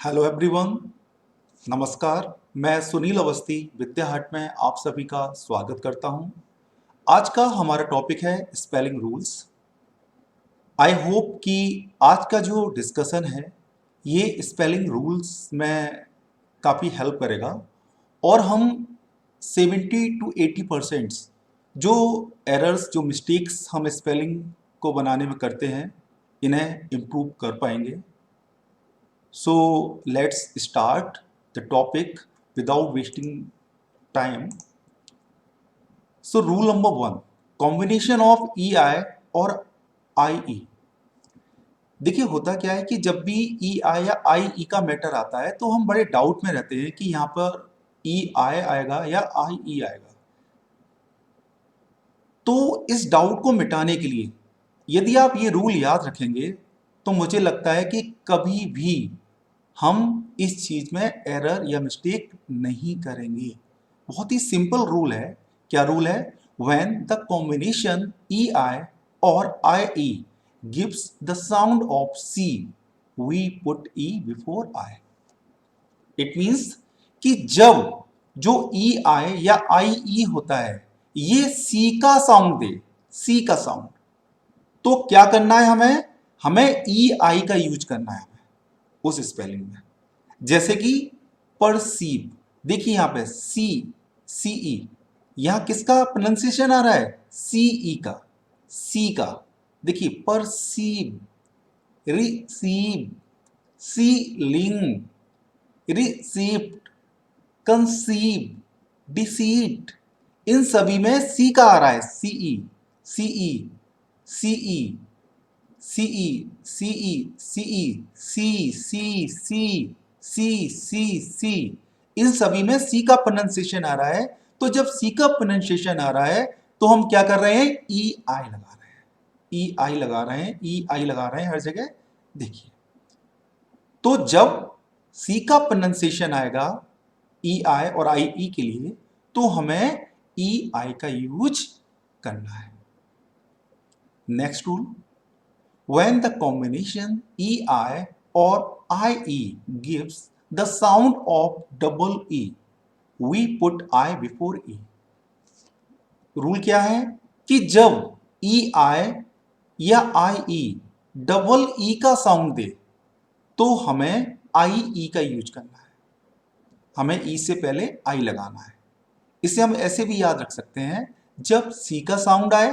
Hello everyone. नमस्कार। मैं सुनील अवस्थी विद्या हट में आप सभी का स्वागत करता हूं। आज का हमारा टॉपिक है स्पेलिंग रूल्स। आई होप कि आज का जो डिस्कशन है ये स्पेलिंग रूल्स में काफ़ी हेल्प करेगा और हम 70 to 80% जो एरर्स जो मिस्टेक्स हम स्पेलिंग को बनाने में करते हैं इन्हें इम्प्रूव कर पाएंगे। So let's start the topic without wasting time. So rule number one, combination of EI और IE। देखिए होता क्या है कि जब भी EI या IE का मैटर आता है तो हम बड़े डाउट में रहते हैं कि यहाँ पर EI आएगा या IE आएगा। तो इस डाउट को मिटाने के लिए यदि आप ये रूल याद रखेंगे तो मुझे लगता है कि कभी भी हम इस चीज में एरर या मिस्टेक नहीं करेंगे। बहुत ही सिंपल रूल है। क्या रूल है? When the combination E I और I E gives the sound of C we put E before I. It means कि जब जो ई आई या आई ई होता है ये सी का साउंड दे, सी का साउंड, तो क्या करना है हमें? हमें ई आई का यूज करना है हमें उस स्पेलिंग में। जैसे कि परसीव, देखिए यहां पे सी सीई, यहां किसका प्रोनाउंसिएशन आ रहा है? सीई का, सी का। देखिए perceive, receive, ceiling, receipt, conceive, deceit, इन सभी में सी का आ रहा है। C E C E C E C E C E C E C C C C C C, इन सभी में सी का प्रोनाउंसिएशन आ रहा है। तो जब सी का प्रोनाउंसिएशन आ रहा है तो हम क्या कर रहे हैं? ई आई लगा रहे हैं, ई आई लगा रहे हैं, ई आई लगा रहे हैं हर जगह। देखिए तो जब सी का प्रोनाउंसिएशन आएगा ई आई और आई ई के लिए तो हमें ई आई का यूज करना है। Next rule, when the combination EI or IE gives the sound of double E, we put I before E। Rule क्या है कि जब EI या IE डबल E का साउंड दे तो हमें IE का यूज करना है। हमें E से पहले I लगाना है। इसे हम ऐसे भी याद रख सकते हैं, जब C का साउंड आए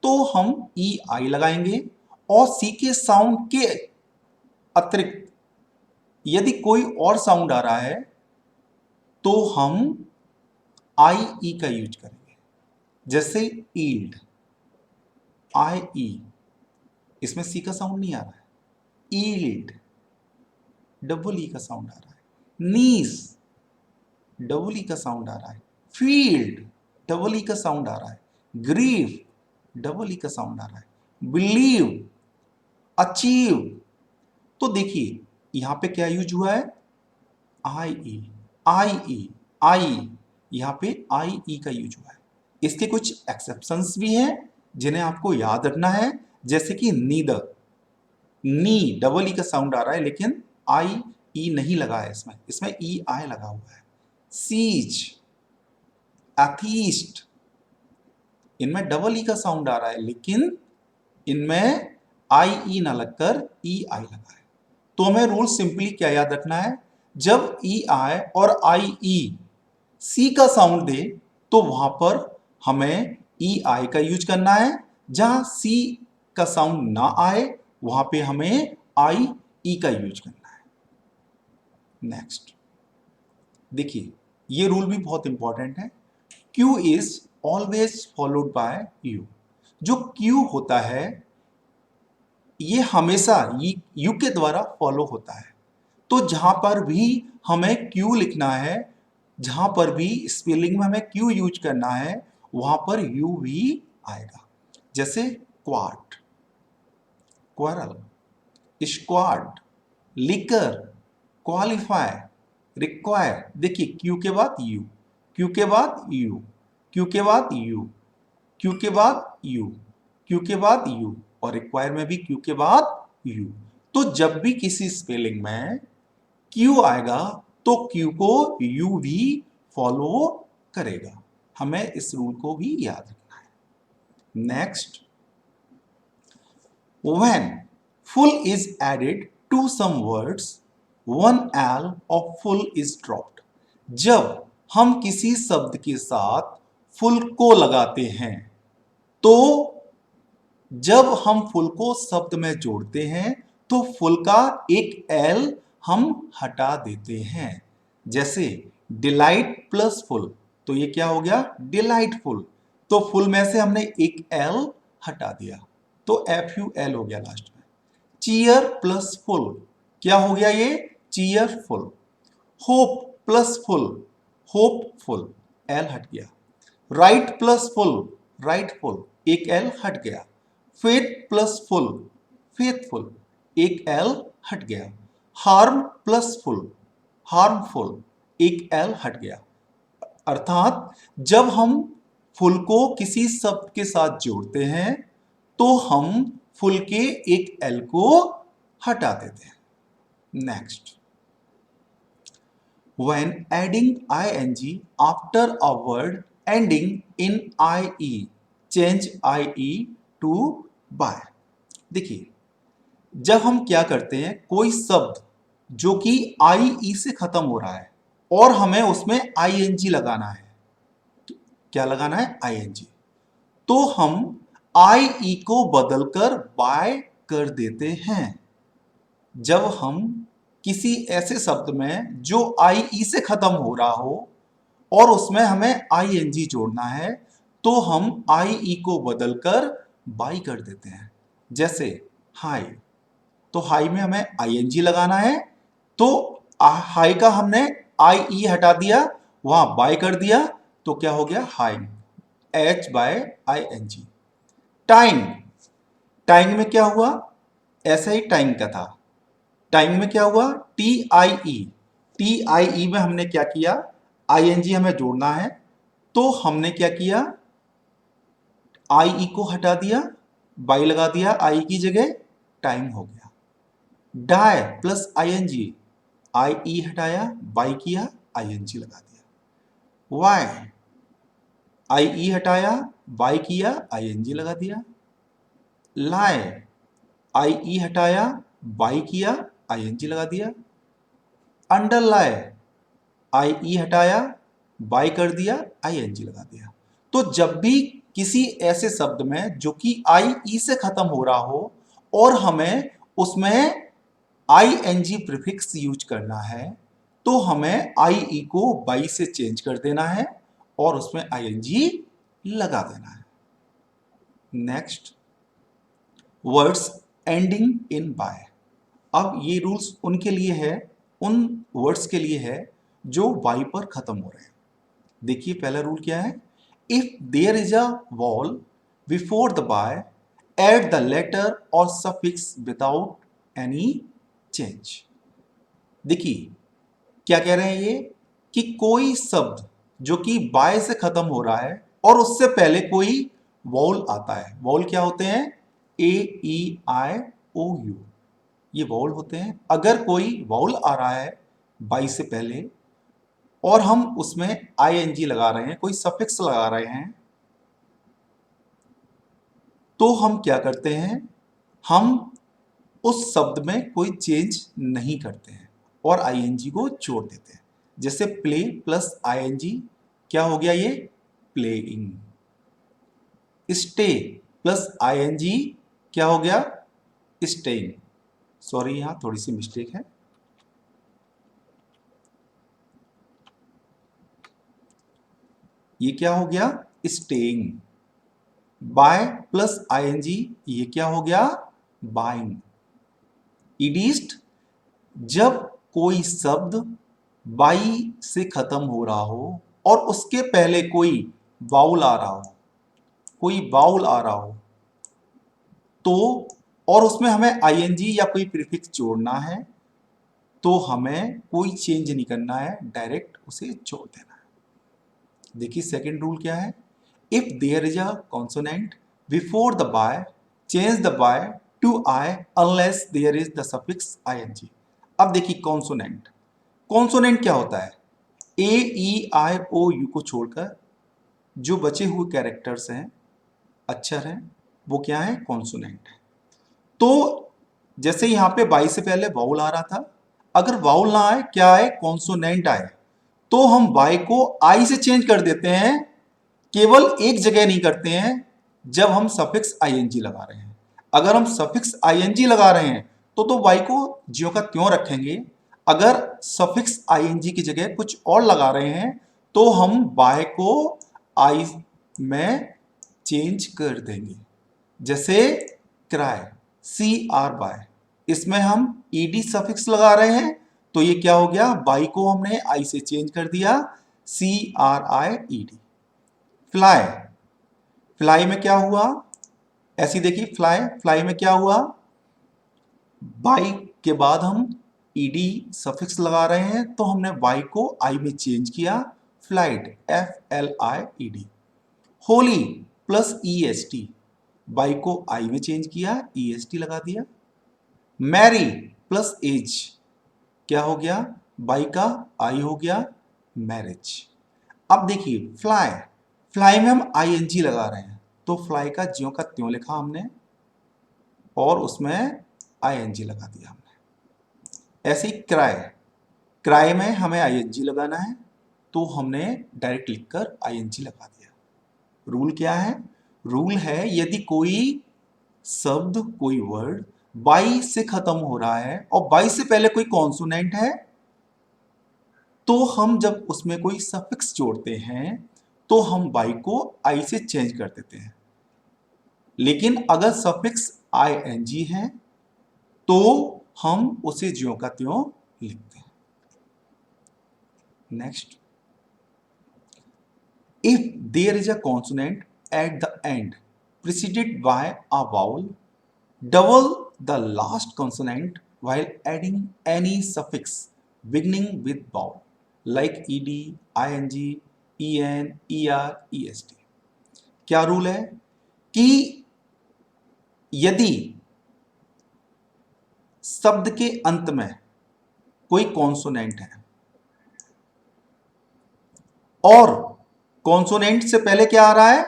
तो हम EI लगाएंगे और सी के साउंड के अतिरिक्त यदि कोई और साउंड आ रहा है तो हम आई ई का यूज करेंगे। जैसे ईल्ड, आई ई, इसमें सी का साउंड नहीं आ रहा है। ईल्ड, डबल ई का साउंड आ रहा है। नीस, डबल ई का साउंड आ रहा है। फील्ड, डबल ई का साउंड आ रहा है। ग्रीफ, डबल ई का साउंड आ रहा है। Believe, achieve. तो देखिए यहां पे क्या यूज हुआ है? आई ई आई ई आई, यहां पे आई ई का यूज हुआ है। इसके कुछ एक्सेप्शंस भी हैं जिन्हें आपको याद रखना है। जैसे कि नीदर, नी डबल ई का साउंड आ रहा है लेकिन आई ई नहीं लगा है, इसमें इसमें ई आई लगा हुआ है। सीज, एथीस्ट, इनमें डबल ई का साउंड आ रहा है लेकिन इनमें आई ई ना लगकर ई आई लगा है। तो हमें रूल सिंपली क्या याद रखना है? जब ई आई और आई ई सी का साउंड दे तो वहां पर हमें ई आई का यूज करना है। जहां सी का साउंड ना आए वहां पे हमें आई ई का यूज करना है। नेक्स्ट देखिए ये रूल भी बहुत इंपॉर्टेंट है। Q is always followed by you. जो क्यू होता है ये हमेशा यू के द्वारा फॉलो होता है। तो जहां पर भी हमें क्यू लिखना है, जहां पर भी स्पेलिंग में हमें क्यू यूज करना है वहां पर यू भी आएगा। जैसे quart, quarrel, squad, liquor, qualify, require. देखिए क्यू के बाद यू, क्यू के बाद यू, क्यू के बाद यू, क्यू के बाद यू, क्यू के बाद यू, और रिक्वायर में भी क्यू के बाद यू। तो जब भी किसी स्पेलिंग में क्यू आएगा तो क्यू को यू भी फॉलो करेगा। हमें इस रूल को भी याद रखना है। Next, when full is added to some words, one L of full is dropped। जब हम किसी शब्द के साथ फुल को लगाते हैं तो जब हम फुल को शब्द में जोड़ते हैं तो फुल का एक एल हम हटा देते हैं। जैसे डिलाइट प्लस फुल, तो ये क्या हो गया, डिलाइटफुल। तो फुल में से हमने एक एल हटा दिया तो एफ यू एल हो गया लास्ट में। चीयर प्लस फुल, क्या हो गया ये, cheerful. Hope plus full, hopeful, L हट गया। राइट प्लस फुल, राइटफुल, एक एल हट गया। फेथ प्लस फुल, फेथफुल, एक एल हट गया। हार्म प्लस फुल, हार्मफुल, एक एल हट गया। अर्थात जब हम फुल को किसी शब्द के साथ जोड़ते हैं तो हम फुल के एक एल को हटा देते हैं। Next, when adding ing after a word ending in ie, change ie to by। देखिए, जब हम क्या करते हैं, कोई शब्द जो कि ie से खत्म हो रहा है और हमें उसमें ing लगाना है, क्या लगाना है, ing, तो हम ie को बदलकर by कर देते हैं। जब हम किसी ऐसे शब्द में जो ie से खत्म हो रहा हो और उसमें हमें ing जोड़ना है तो हम ie को बदलकर by कर देते हैं। जैसे हाई, तो हाई में हमें ing लगाना है तो हाई का हमने ie हटा दिया, वहां by कर दिया तो क्या हो गया, high, h by ing। Time, time में क्या हुआ, ऐसा ही टाइम का था। टाइम में क्या हुआ, TIE, TIE में हमने क्या किया, ing हमें जोड़ना है तो हमने क्या किया, IE को हटा दिया, by लगा दिया I की जगह, टाइम हो गया। डाई प्लस ing, IE हटाया, by किया, ing लगा दिया। वाई, IE हटाया, by किया, ing लगा दिया। लाई, IE हटाया, by किया, ing लगा दिया। अंडरलाई, IE हटाया, by कर दिया, ing लगा दिया। तो जब भी किसी ऐसे शब्द में जो कि IE से खत्म हो रहा हो और हमें उसमें ing प्रीफिक्स यूज करना है तो हमें IE को by से चेंज कर देना है और उसमें ing लगा देना है। Next, words ending in by. अब ये रूल्स उनके लिए है, उन वर्ड्स के लिए है जो बाई पर खत्म हो रहे हैं। देखिए पहला रूल क्या है, if there is a vowel before the Y, add the letter और सफिक्स विदाउट एनी चेंज। देखिए क्या कह रहे हैं ये, कि कोई शब्द जो कि बाय से खत्म हो रहा है और उससे पहले कोई वॉल आता है। वॉल क्या होते हैं, AEIOU, ये वॉल होते हैं। अगर कोई वॉल आ रहा है बाई से पहले और हम उसमें ing लगा रहे हैं, कोई सफिक्स लगा रहे हैं, तो हम क्या करते हैं, हम उस शब्द में कोई चेंज नहीं करते हैं और ing को जोड़ देते हैं। जैसे प्ले प्लस ing, क्या हो गया ये, प्लेइंग। स्टे प्लस ing, क्या हो गया, स्टेइंग। सॉरी यहां थोड़ी सी मिस्टेक है, ये क्या हो गया, स्टेइंग। बाय प्लस ing, ये क्या हो गया, बाइंग। ईडिस्ट, जब कोई शब्द बाई से खत्म हो रहा हो और उसके पहले कोई वाउल आ रहा हो, कोई वाउल आ रहा हो तो, और उसमें हमें ing या कोई प्रीफिक्स जोड़ना है तो हमें कोई चेंज नहीं करना है, डायरेक्ट उसे जोड़ देना है। देखिए सेकंड रूल क्या है, if there is a consonant before the Y, change the Y to I unless there is the suffix ing। अब देखिए कॉन्सोनेंट, कॉन्सोनेंट क्या होता है? ए ई आई ओ यू को छोड़कर जो बचे हुए कैरेक्टर्स हैं, अक्षर हैं, वो क्या है? कॉन्सोनेंट है। तो जैसे यहां पे बाई से पहले वाउल आ रहा था, अगर वाउल ना आए, क्या आए? कॉन्सोनेंट आए, तो हम वाई को आई से चेंज कर देते हैं। केवल एक जगह नहीं करते हैं, जब हम सफिक्स आईएनजी लगा रहे हैं। अगर हम सफिक्स आईएनजी लगा रहे हैं तो वाई को ज्यों का त्यों रखेंगे। अगर सफिक्स आईएनजी की जगह कुछ और लगा रहे हैं तो हम वाई को आई में चेंज कर देंगे। जैसे क्राई, सी आर बाय, इसमें हम ईडी सफिक्स लगा रहे हैं तो ये क्या हो गया? बाई को हमने आई से चेंज कर दिया, C R I E D. Fly, fly में क्या हुआ? ऐसी देखिए, फ्लाई, फ्लाई में क्या हुआ? बाई के बाद हम ईडी सफिक्स लगा रहे हैं तो हमने बाई को आई में चेंज किया, flight, F L I E D. Holi plus E S T, by को आई में चेंज किया, ई एस टी लगा दिया। मैरी प्लस एज, क्या हो गया? बाई का आई हो गया, मैरिज। अब देखिए फ्लाई, फ्लाई में हम आई एन जी लगा रहे हैं तो फ्लाई का ज्यों का त्यों लिखा हमने और उसमें आई एन जी लगा दिया हमने। ऐसे ही क्राई, क्राई में हमें आई एन जी लगाना है तो हमने डायरेक्ट लिखकर आई एन जी लगा दिया। रूल क्या है? रूल है यदि कोई शब्द, कोई वर्ड बाई से खत्म हो रहा है और बाई से पहले कोई कॉन्सोनेंट है तो हम जब उसमें कोई सफिक्स जोड़ते हैं तो हम बाई को आई से चेंज कर देते हैं। लेकिन अगर सफिक्स आई एन जी है तो हम उसे ज्यों का त्यों लिखते हैं। Next, if there is a consonant at the end preceded by a vowel, double the last consonant while adding any suffix beginning with vowel like ed, ing, en, er, est। क्या रूल है कि यदि शब्द के अंत में कोई consonant है और कॉन्सोनेंट से पहले क्या आ रहा है?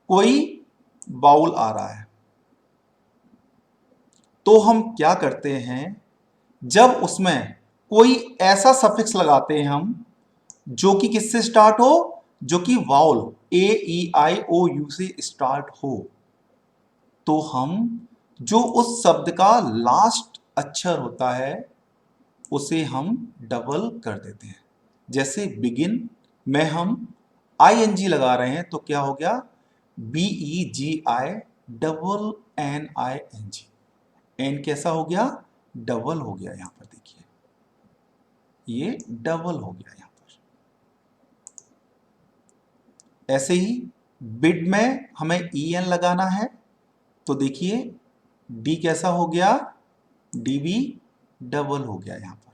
कोई वाउल आ रहा है, तो हम क्या करते हैं? जब उसमें कोई ऐसा सफिक्स लगाते हैं हम जो कि किससे स्टार्ट हो? जो कि vowel A E I O U से स्टार्ट हो, तो हम जो उस शब्द का लास्ट अक्षर होता है उसे हम डबल कर देते हैं। जैसे बिगिन में हम आई एन जी लगा रहे हैं तो क्या हो गया? B E G I double N I N G. N कैसा हो गया? डबल हो गया। यहां पर देखिए, ये डबल हो गया यहां पर। ऐसे ही बिड में हमें ई एन लगाना है तो देखिए डी कैसा हो गया? डी भी डबल हो गया यहां पर।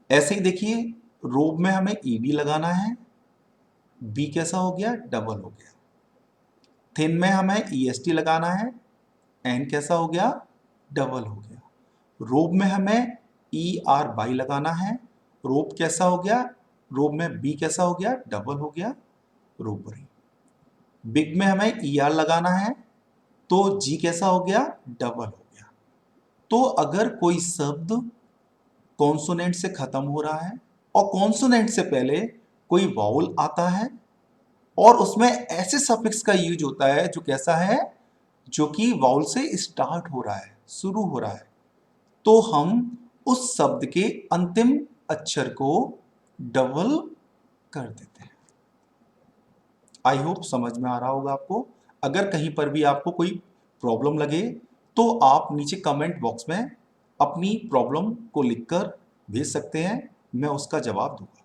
ऐसे ही देखिए रोब में हमें ईडी लगाना है, बी कैसा हो गया? डबल हो गया। थिन में हमें ईएसटी लगाना है, एन कैसा हो गया? डबल हो गया। रोब में हमें ई आर बाई लगाना है, रोब कैसा हो गया? रोब में बी कैसा हो गया? डबल हो गया, रोबरी। बिग में हमें ई आर लगाना है तो जी कैसा हो गया? डबल हो गया। तो अगर कोई शब्द कॉन्सोनेंट से खत्म हो रहा है और कॉन्सोनेंट से पहले कोई वाउल आता है और उसमें ऐसे सफिक्स का यूज होता है जो कैसा है? जो कि वाउल से स्टार्ट हो रहा है, शुरू हो रहा है, तो हम उस शब्द के अंतिम अक्षर को डबल कर देते हैं। आई होप समझ में आ रहा होगा आपको। अगर कहीं पर भी आपको कोई प्रॉब्लम लगे तो आप नीचे कमेंट बॉक्स में अपनी प्रॉब्लम को लिखकर भेज सकते हैं, मैं उसका जवाब दूंगा।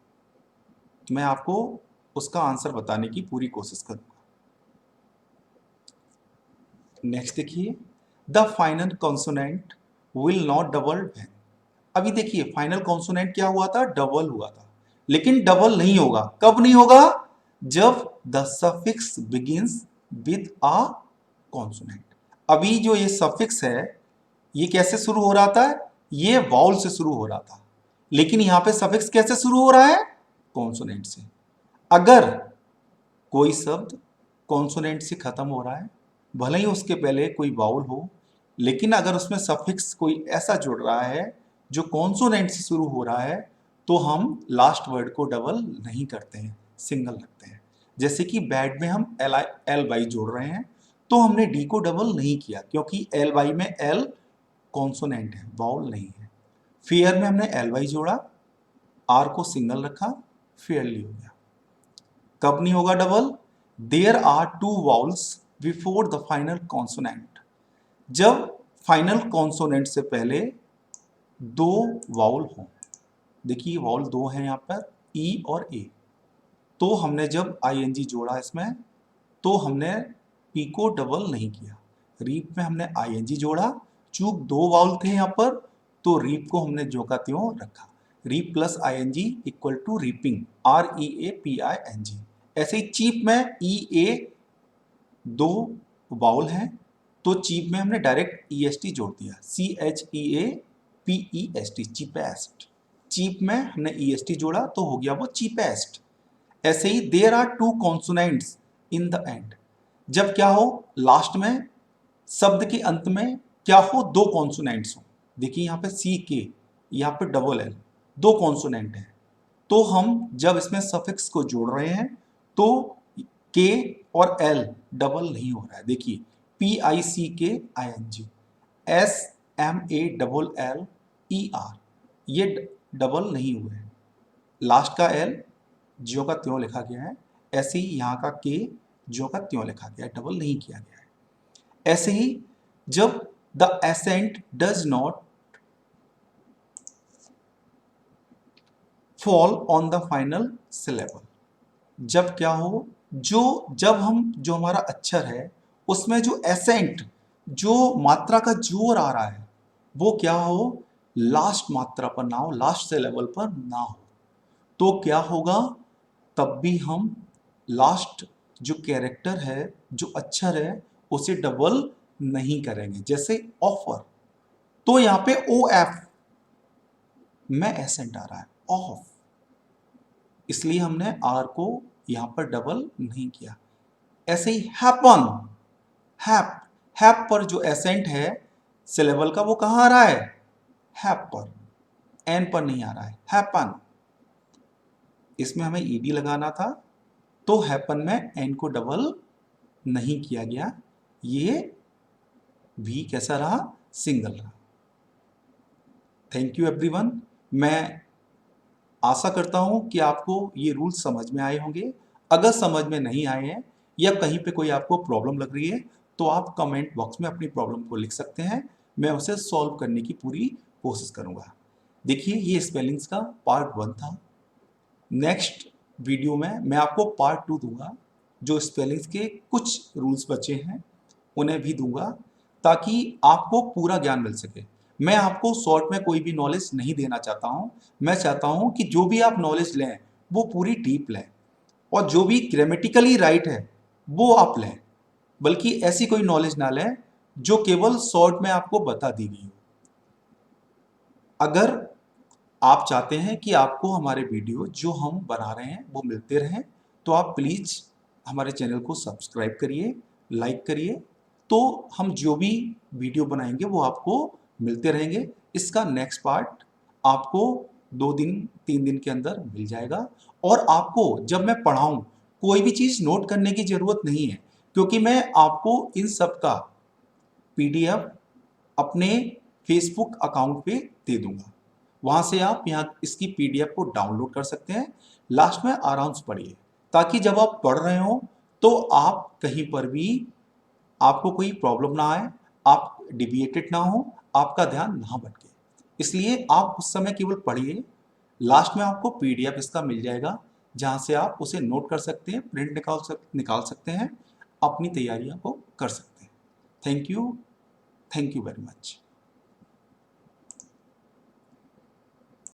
मैं आपको उसका आंसर बताने की पूरी कोशिश करूंगा। नेक्स्ट देखिए, the final consonant will not double when. अभी देखिए फाइनल कॉन्सोनेंट क्या हुआ था? डबल हुआ था, लेकिन डबल नहीं होगा। कब नहीं होगा? जब the suffix begins with a consonant. अभी जो ये सफिक्स है ये कैसे शुरू हो रहा था? ये वाउल से शुरू हो रहा था, लेकिन यहां पे सफिक्स कैसे शुरू हो रहा है? कॉन्सोनेंट से। अगर कोई शब्द कॉन्सोनेंट से खत्म हो रहा है, भले ही उसके पहले कोई वाउल हो, लेकिन अगर उसमें सफिक्स कोई ऐसा जुड़ रहा है जो कॉन्सोनेंट से शुरू हो रहा है, तो हम लास्ट वर्ड को डबल नहीं करते हैं, सिंगल रखते हैं। जैसे कि बैड में हम एल वाई जोड़ रहे हैं, तो हमने डी को डबल नहीं किया क्योंकि एल वाई में एल कॉन्सोनेंट है, वाउल नहीं है। फेयर में हमने एल वाई जोड़ा, आर को सिंगल रखा, फेयरली हो गया। कब नहीं होगा double? There are two vowels before the final consonant. जब फाइनल कॉन्सोनेंट से पहले दो वाउल हो, देखिए वाउल दो हैं यहां पर, ई और ए, तो हमने जब आईएनजी जोड़ा इसमें, तो हमने पी को डबल नहीं किया। रीप में हमने आईएनजी जोड़ा, चूंकि दो वाउल थे यहां पर, तो रीप को हमने जो का त्यों रखा। Reap plus I N G equal to reaping, REAPING। ऐसे ही चीप में ई ए दो वाउल हैं, तो चीप में हमने डायरेक्ट EST जोड़ दिया, CHEAPEST, चीपेस्ट। चीप में हमने EST जोड़ा तो हो गया वो चीपेस्ट। ऐसे ही there are two consonants in the end. जब क्या हो, लास्ट में शब्द के अंत में क्या हो, दो कॉन्सोनेंट्स हो। देखिए यहाँ पे CK, यहाँ पे डबल L, दो कॉन्सोनेंट है, तो हम जब इसमें सफिक्स को जोड़ रहे हैं तो K और L डबल नहीं हो रहा है। देखिए PICKING, SMALLER, ये डबल नहीं हुए हैं। लास्ट का L ज्यों का त्यों लिखा गया है, ऐसे ही यहाँ का K ज्यों का त्यों लिखा गया है, डबल नहीं किया गया है। ऐसे ही जब the accent does not fall on the final syllable, जब क्या हो, जब हमारा अक्षर है उसमें जो एसेंट, जो मात्रा का जोर आ रहा है, वो क्या हो, लास्ट मात्रा पर ना हो, लास्ट सिलेबल पर ना हो, तो क्या होगा, तब भी हम लास्ट जो कैरेक्टर है, जो अक्षर है, उसे डबल नहीं करेंगे। जैसे ऑफर, तो यहां पे OF में एसेंट आ रहा है, ऑफ, इसलिए हमने आर को यहां पर डबल नहीं किया। ऐसे ही हैपन, हैप पर जो एसेंट है सिलेबल का, वो कहां आ रहा है, हैप पर, एन पर नहीं आ रहा है, हैपन। इसमें हमें ईडी लगाना था, तो हैपन में एन को डबल नहीं किया गया, ये भी कैसा रहा, सिंगल रहा। Thank you everyone. मैं आशा करता हूं कि आपको ये रूल समझ में आए होंगे। अगर समझ में नहीं आए हैं या कहीं पे कोई आपको प्रॉब्लम लग रही है, तो आप कमेंट बॉक्स में अपनी प्रॉब्लम को लिख सकते हैं, मैं उसे सॉल्व करने की पूरी कोशिश करूंगा। देखिए ये स्पेलिंग्स का पार्ट 1 था। नेक्स्ट वीडियो में मैं आपको पार्ट 2 दूंगा, जो स्पेलिंग्स के कुछ रूल्स बचे हैं उन्हें भी दूंगा, ताकि आपको पूरा ज्ञान मिल सके। मैं आपको शॉर्ट में कोई भी नॉलेज नहीं देना चाहता हूं, मैं चाहता हूं कि जो भी आप नॉलेज लें वो पूरी डीप लें, और जो भी ग्रामेटिकली राइट है वो आप लें, बल्कि ऐसी कोई नॉलेज ना लें जो केवल शॉर्ट में आपको बता दी गई हो। अगर आप चाहते हैं कि आपको हमारे वीडियो जो हम बना रहे हैं वो मिलते रहें, तो आप प्लीज़ हमारे चैनल को सब्सक्राइब करिए, लाइक करिए, तो हम जो भी वीडियो बनाएंगे वो आपको मिलते रहेंगे। इसका नेक्स्ट पार्ट आपको 2 दिन 3 दिन के अंदर मिल जाएगा। और आपको जब मैं पढ़ाऊँ, कोई भी चीज़ नोट करने की ज़रूरत नहीं है, क्योंकि मैं आपको इन सब का PDF अपने फेसबुक अकाउंट पे दे दूंगा। वहां से आप यहाँ इसकी PDF को डाउनलोड कर सकते हैं। लास्ट में आराम से पढ़िए, ताकि जब आप पढ़ रहे हो तो आप कहीं पर भी आपको कोई प्रॉब्लम ना आए, आप डिविएटेड ना हो, आपका ध्यान ना भटके। इसलिए आप उस समय केवल पढ़िए। लास्ट में आपको PDF इसका मिल जाएगा, जहां से आप उसे नोट कर सकते हैं, प्रिंट निकाल सकते हैं, अपनी तैयारियों को कर सकते हैं। Thank you very much.